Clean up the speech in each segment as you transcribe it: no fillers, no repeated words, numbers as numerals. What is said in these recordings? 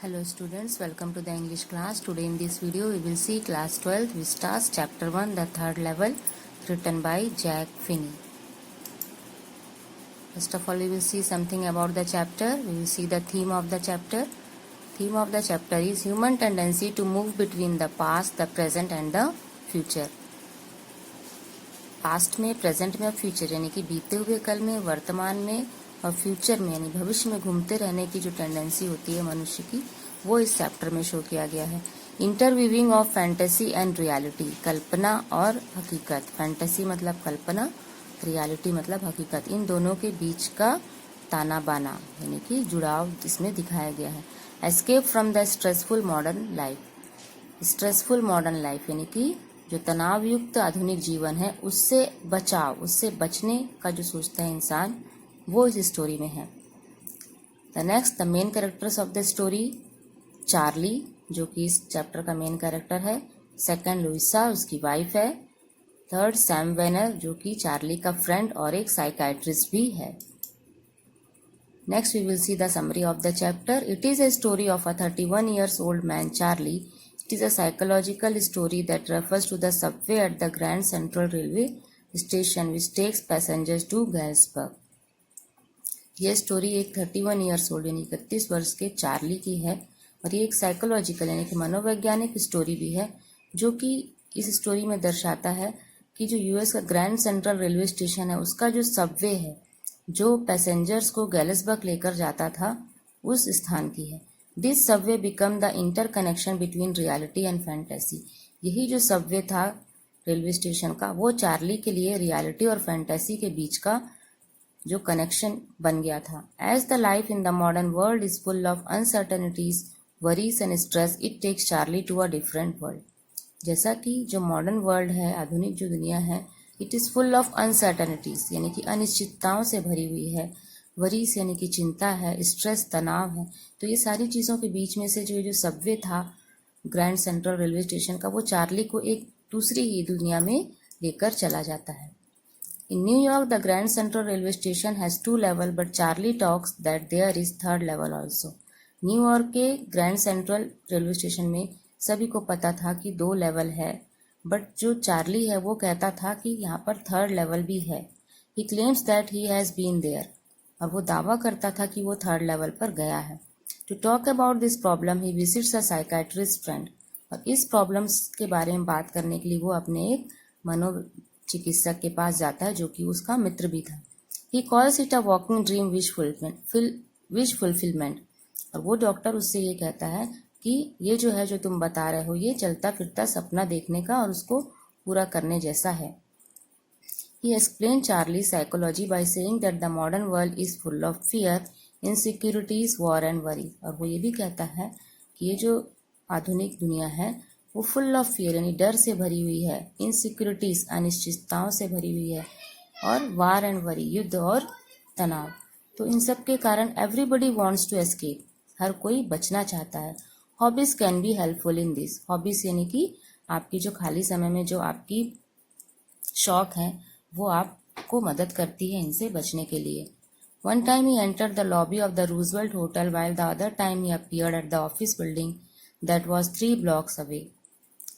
Hello students, welcome to the English class. Today in this video we will see class 12 Vistas chapter 1 the third level written by Jack Finney. First of all we will see something about the chapter. We will see the theme of the chapter. Theme of the chapter is human tendency to move between the past, the present and the future. Past में, present में और future यानी कि बीते हुए कल में, वर्तमान में और फ्यूचर में यानी भविष्य में घूमते रहने की जो टेंडेंसी होती है मनुष्य की, वो इस चैप्टर में शो किया गया है. इंटरवीविंग ऑफ फैंटेसी एंड रियलिटी, कल्पना और हकीकत. फैंटेसी मतलब कल्पना, रियलिटी मतलब हकीकत. इन दोनों के बीच का ताना बाना यानी कि जुड़ाव इसमें दिखाया गया है. Escape from the stressful modern life. Stressful modern life यानी कि जो तनाव युक्त आधुनिक जीवन है उससे बचाव, उससे बचने का जो सोचता है इंसान, वो इस स्टोरी में है. The next the main characters of the story. Charlie जो कि इस चैप्टर का मेन कैरेक्टर है. सेकंड लुइसा उसकी वाइफ है. थर्ड सैम वेनर जो कि चार्ली का फ्रेंड और एक साइकाइट्रिस्ट भी है. Next we will see the summary of the chapter. It is a story of a 31 years old man Charlie. It is a psychological story that refers to the subway at the Grand Central Railway Station which takes passengers to Galesburg. यह story एक 31 years old यानी 31 वर्ष के Charlie की है और ये एक साइकोलॉजिकल यानी कि मनोवैज्ञानिक स्टोरी भी है जो कि इस स्टोरी में दर्शाता है कि जो यूएस का ग्रैंड सेंट्रल रेलवे स्टेशन है उसका जो सबवे है जो पैसेंजर्स को गैलेसबर्ग लेकर जाता था उस स्थान की है. This Subway become the interconnection between reality and fantasy. यही जो सबवे था रेलवे स्टेशन का वो चार्ली के लिए रियलिटी और फैंटेसी के बीच का जो कनेक्शन बन गया था. As the life in the modern world is full of uncertainties, worries and stress, it takes Charlie to a different world. जैसा कि जो मॉडर्न वर्ल्ड है, आधुनिक जो दुनिया है, it is full of uncertainties यानी कि अनिश्चितताओं से भरी हुई है. वरीज यानी कि चिंता है, स्ट्रेस तनाव है. तो ये सारी चीज़ों के बीच में से जो सबवे था ग्रैंड सेंट्रल रेलवे स्टेशन का वो चार्ली को एक दूसरी ही दुनिया में लेकर चला जाता है. In New York the Grand Central railway station has 2 level but Charlie talks that there is 3rd level also. New York के ग्रैंड सेंट्रल रेलवे स्टेशन में सभी को पता था कि 2 लेवल है बट जो चार्ली है वो कहता था कि यहाँ पर 3rd लेवल भी है. He claims that he has been there और वो दावा करता था कि वो 3rd लेवल पर गया है. To talk about this problem he visits a psychiatrist friend. और इस प्रॉब्लम्स के बारे में बात करने के लिए वो अपने एक मनोचिकित्सक के पास जाता है जो कि उसका मित्र भी था. He calls it a walking dream wish fulfilment. और वो डॉक्टर उससे ये कहता है कि ये जो है जो तुम बता रहे हो ये चलता फिरता सपना देखने का और उसको पूरा करने जैसा है. He explained Charlie's psychology by saying that the modern world is full of fear, insecurities, war and worry. और वो ये भी कहता है कि ये जो आधुनिक दुनिया है वो फुल ऑफ फियर यानी डर से भरी हुई है, इनसिक्योरिटीज अनिश्चितताओं से भरी हुई है और वार एंड वरी युद्ध और तनाव. तो इन सब के कारण एवरीबडी वांट्स टू एस्केप, हर कोई बचना चाहता है. Hobbies can be helpful in this. Hobbies यानी कि आपकी जो खाली समय में जो आपकी शौक है वो आपको मदद करती है इनसे बचने के लिए. One time he entered the lobby of the Roosevelt hotel while the other time he appeared at the office building that was 3 blocks away.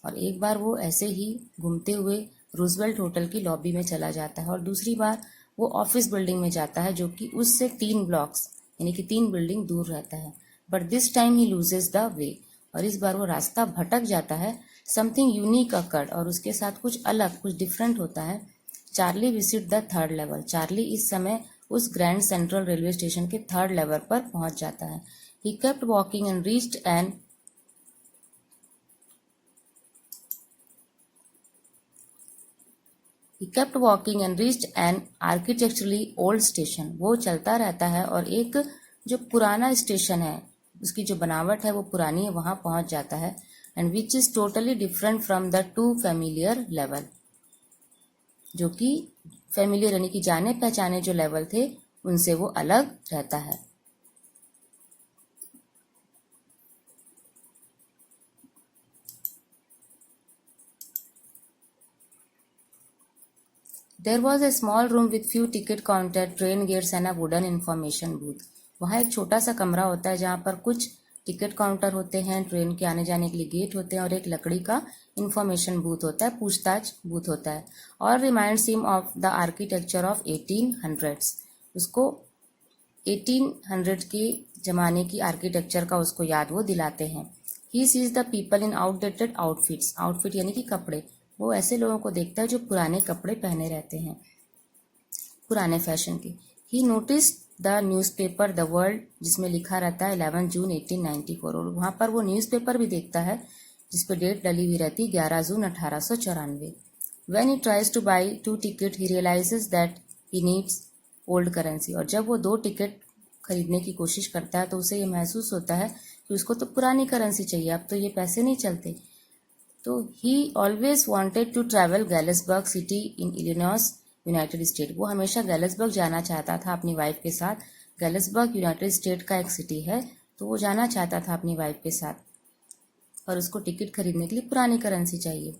और एक बार वो ऐसे ही घूमते हुए रूजवेल्ट होटल की लॉबी में चला जाता है और दूसरी बार वो ऑफिस बिल्डिंग में जाता है जो कि उससे 3 blocks यानी कि 3 बिल्डिंग दूर रहता है. But this time he loses the way. और इस बार वो रास्ता भटक जाता है. समथिंग यूनिक अकर्ड और उसके साथ कुछ अलग, कुछ डिफरेंट होता है. Charlie visit the 3rd level. Charlie इस समय उस ग्रैंड सेंट्रल रेलवे स्टेशन के 3rd लेवल पर पहुंच जाता है. He kept walking and reached N architecturally old station. वो चलता रहता है और एक जो पुराना स्टेशन है उसकी जो बनावट है वो पुरानी है वहां पहुंच जाता है. And which is totally different from the 2 familiar level. जो कि फेमिलियर यानी कि जाने पहचाने जो लेवल थे उनसे वो अलग रहता है. There was a small room with few ticket counter, train gates and a wooden information booth. वहाँ एक छोटा सा कमरा होता है जहाँ पर कुछ टिकट काउंटर होते हैं, ट्रेन के आने जाने के लिए गेट होते हैं और एक लकड़ी का इंफॉर्मेशन बूथ होता है, पूछताछ बूथ होता है। और reminds him of the architecture of 1800s, उसको 1800 के जमाने की आर्किटेक्चर का उसको याद वो दिलाते हैं। He sees the people in outdated outfits, outfit यानी कि कपड़े, वो ऐसे लोगों को देखता है जो पुराने कपड़े पहने रहते हैं, पुराने फैशन के। He notice the newspaper the world, जिसमें लिखा रहता है 11 जून 1894, और वहाँ पर वो न्यूज़पेपर भी देखता है जिसपे डेट डली हुई रहती 11 जून 1894। When he tries to buy 2 tickets, he realizes that he needs old currency, और जब वो 2 टिकट खरीदने की कोशिश करता है तो उसे ये महसूस होता है कि उसको तो पुरानी करेंसी चाहिए, अब तो ये पैसे नहीं चलते। तो he always wanted to travel Galesburg city in Illinois, United state, वो हमेशा गैलिसबर्ग जाना चाहता था अपनी वाइफ के साथ। गैलिसबर्ग यूनाइटेड स्टेट का एक सिटी है, तो वो जाना चाहता था अपनी वाइफ के साथ, और उसको टिकट खरीदने के लिए पुरानी करेंसी चाहिए।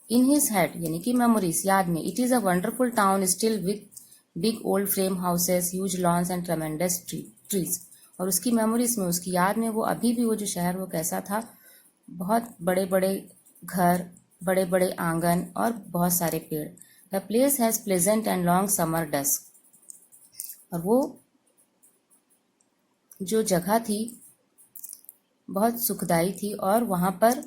इन हिज हेड यानी कि मेमोरीज, याद में, it is a wonderful town still with big old frame houses, huge loans and ट्रेमेंडस trees, और उसकी मेमोरीज में, उसकी याद में, वो अभी भी वो जो शहर वो कैसा था, बहुत बड़े बड़े घर, बड़े बड़े आंगन और बहुत सारे पेड़। The place has pleasant and long summer dusk, और वो जो जगह थी बहुत सुखदाई थी, और वहाँ पर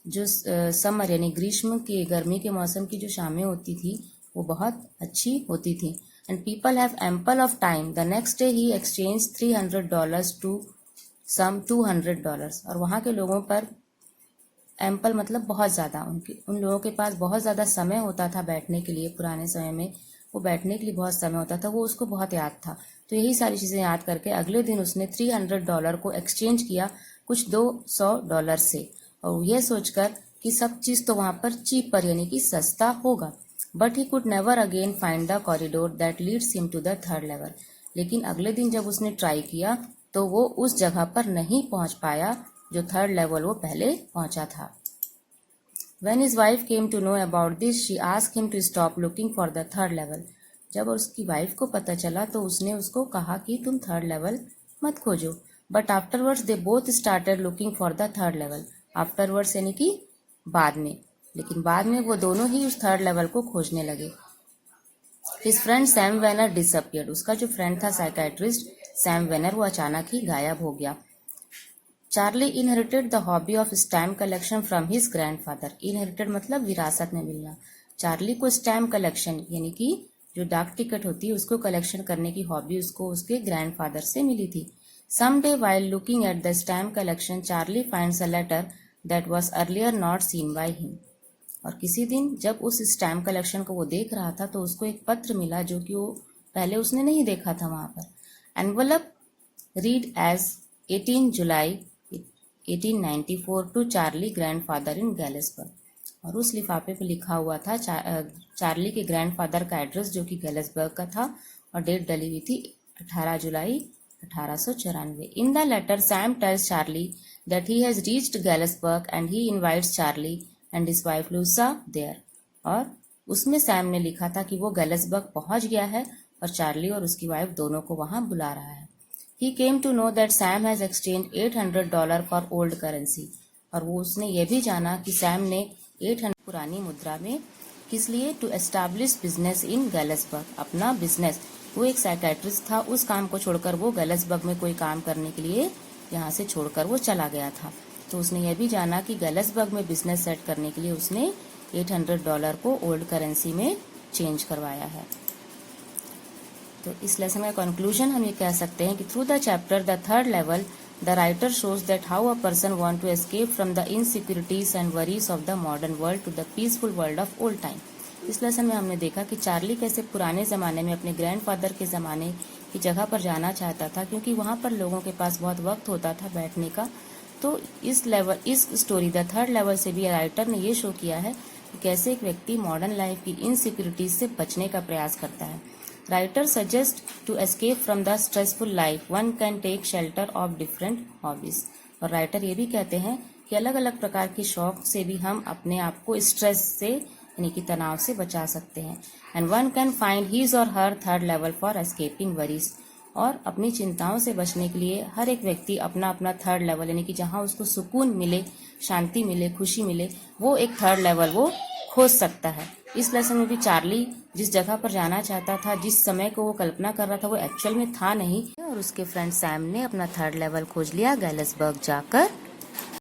जो समर यानी ग्रीष्म के, गर्मी के मौसम की जो शामें होती थी वो बहुत अच्छी होती थी। And people have ample of time. The next day he exchange $300 to some $200, और वहाँ के लोगों पर एम्पल मतलब बहुत ज़्यादा, उन लोगों के पास बहुत ज़्यादा समय होता था बैठने के लिए, पुराने समय में वो बैठने के लिए बहुत समय होता था, वो उसको बहुत याद था। तो यही सारी चीज़ें याद करके अगले दिन उसने $300 को एक्सचेंज किया कुछ $200 से, और यह सोचकर कि सब चीज़ तो वहाँ पर चीपर यानी कि सस्ता होगा। But he could never again find the corridor that leads him to the 3rd level, लेकिन अगले दिन जब उसने ट्राई किया तो वो उस जगह पर नहीं पहुँच पाया जो 3rd लेवल वो पहले पहुँचा था। When his wife came to know about this, she asked him to stop looking for the 3rd level. जब उसकी वाइफ को पता चला तो उसने उसको कहा कि तुम 3rd लेवल मत खोजो। But afterwards they both started looking for the 3rd level. Afterwards यानी कि बाद में, लेकिन बाद में वो दोनों ही उस 3rd लेवल को खोजने लगे। His friend Sam Venner disappeared. उसका जो फ्रेंड था साइकेट्रिस्ट सैम वेनर, वो अचानक ही गायब हो गया। Charlie inherited the hobby of stamp collection from his grandfather. Inherited मतलब विरासत में मिलना। चार्ली को स्टैम्प कलेक्शन यानी कि जो डाक टिकट होती है उसको कलेक्शन करने की हॉबी उसको उसके ग्रैंडफादर से मिली थी। Someday while looking at the stamp collection, Charlie finds a letter that was earlier not seen by him. और किसी दिन जब उस स्टैम्प कलेक्शन को वो देख रहा था तो उसको एक पत्र मिला जो कि वो पहले उसने नहीं देखा था वहाँ पर। Envelope read as 18 July 1894 to Charlie grandfather in Galesburg, और उस लिफाफे पर लिखा हुआ था चार्ली के ग्रैंडफादर का एड्रेस जो कि गैलिसबर्ग का था, और डेट डली हुई थी 18 July 1894। In the letter, Sam tells Charlie that he has reached Galesburg and he invites Charlie and his wife Lucia there. और उसमें सैम ने लिखा था कि वो गैलिसबर्ग पहुंच गया है और चार्ली और उसकी वाइफ दोनों को वहां बुला रहा है। He came to know that Sam has exchanged $800 for old currency. और वो उसने ये भी जाना कि सैम ने 800 पुरानी मुद्रा में किस लिए, टू एस्टैब्लिश बिजनेस इन गैलिसबर्ग, अपना बिजनेस। वो एक साइकेट्रिस्ट था, उस काम को छोड़कर वो गैलिसबर्ग में कोई काम करने के लिए यहाँ से छोड़कर वो चला गया था। तो उसने ये भी जाना कि गैलिसबर्ग में बिजनेस सेट करने के लिए उसने $800 को ओल्ड करेंसी में चेंज करवाया है। तो इस लेसन का कंक्लूजन हम ये कह सकते हैं कि through the chapter the 3rd level the writer shows that how a person want to escape from the insecurities and worries of the modern world to the peaceful world of old time. इस lesson में हमने देखा कि Charlie कैसे पुराने ज़माने में अपने ग्रैंडफादर के ज़माने की जगह पर जाना चाहता था, क्योंकि वहाँ पर लोगों के पास बहुत वक्त होता था बैठने का। तो इस स्टोरी द 3rd लेवल से भी राइटर ने ये शो किया है कि कैसे एक व्यक्ति मॉडर्न लाइफ की इनसिक्योरिटीज से बचने का प्रयास करता है। Writer suggest to escape from the stressful life one can take shelter of different hobbies. और राइटर ये भी कहते हैं कि अलग अलग प्रकार के शौक से भी हम अपने आप को स्ट्रेस से यानी कि तनाव से बचा सकते हैं। And one can find his और हर 3rd level for escaping worries. और अपनी चिंताओं से बचने के लिए हर एक व्यक्ति अपना अपना थर्ड लेवल यानी कि जहाँ उसको सुकून मिले, शांति मिले, खुशी मिले, वो एक थर्ड लेवल वो खोज सकता है। इस लेसन में भी चार्ली जिस जगह पर जाना चाहता था, जिस समय को वो कल्पना कर रहा था, वो एक्चुअल में था नहीं, और उसके फ्रेंड सैम ने अपना थर्ड लेवल खोज लिया गैलिसबर्ग जाकर।